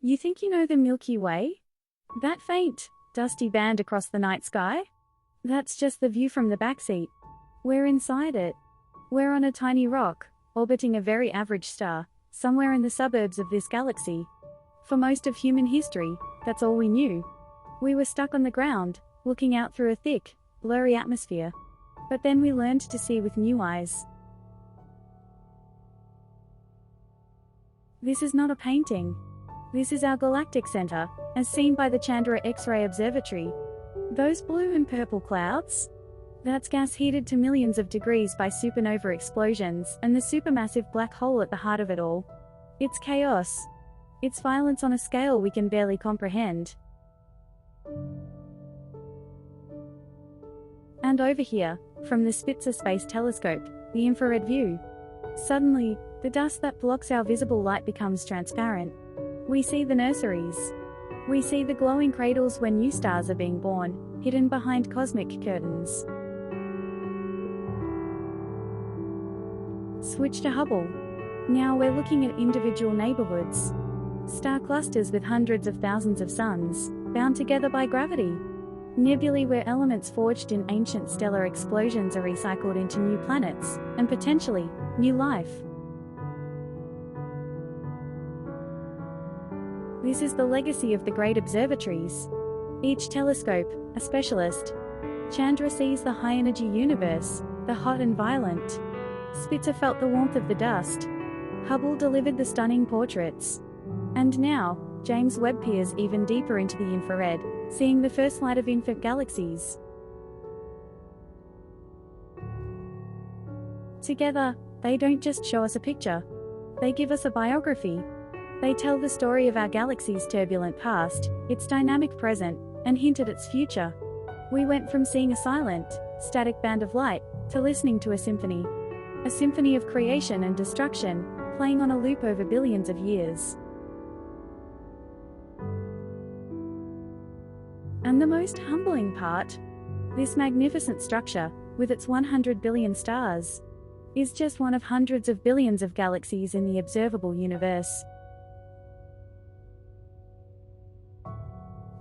You think you know the Milky Way? That faint, dusty band across the night sky? That's just the view from the backseat. We're inside it. We're on a tiny rock, orbiting a very average star, somewhere in the suburbs of this galaxy. For most of human history, that's all we knew. We were stuck on the ground, looking out through a thick, blurry atmosphere. But then we learned to see with new eyes. This is not a painting. This is our galactic center, as seen by the Chandra X-ray Observatory. Those blue and purple clouds? That's gas heated to millions of degrees by supernova explosions and the supermassive black hole at the heart of it all. It's chaos. It's violence on a scale we can barely comprehend. And over here, from the Spitzer Space Telescope, the infrared view. Suddenly, the dust that blocks our visible light becomes transparent. We see the nurseries. We see the glowing cradles where new stars are being born, hidden behind cosmic curtains. Switch to Hubble. Now we're looking at individual neighborhoods. Star clusters with hundreds of thousands of suns, bound together by gravity. Nebulae where elements forged in ancient stellar explosions are recycled into new planets, and potentially, new life. This is the legacy of the great observatories. Each telescope, a specialist. Chandra sees the high-energy universe, the hot and violent. Spitzer felt the warmth of the dust. Hubble delivered the stunning portraits. And now, James Webb peers even deeper into the infrared, seeing the first light of infant galaxies. Together, they don't just show us a picture. They give us a biography. They tell the story of our galaxy's turbulent past, its dynamic present, and hint at its future. We went from seeing a silent, static band of light, to listening to a symphony. A symphony of creation and destruction, playing on a loop over billions of years. And the most humbling part? This magnificent structure, with its 100 billion stars, is just one of hundreds of billions of galaxies in the observable universe.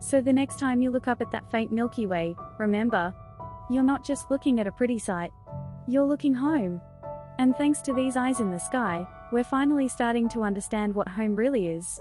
So the next time you look up at that faint Milky Way, remember, you're not just looking at a pretty sight. You're looking home. And thanks to these eyes in the sky, we're finally starting to understand what home really is.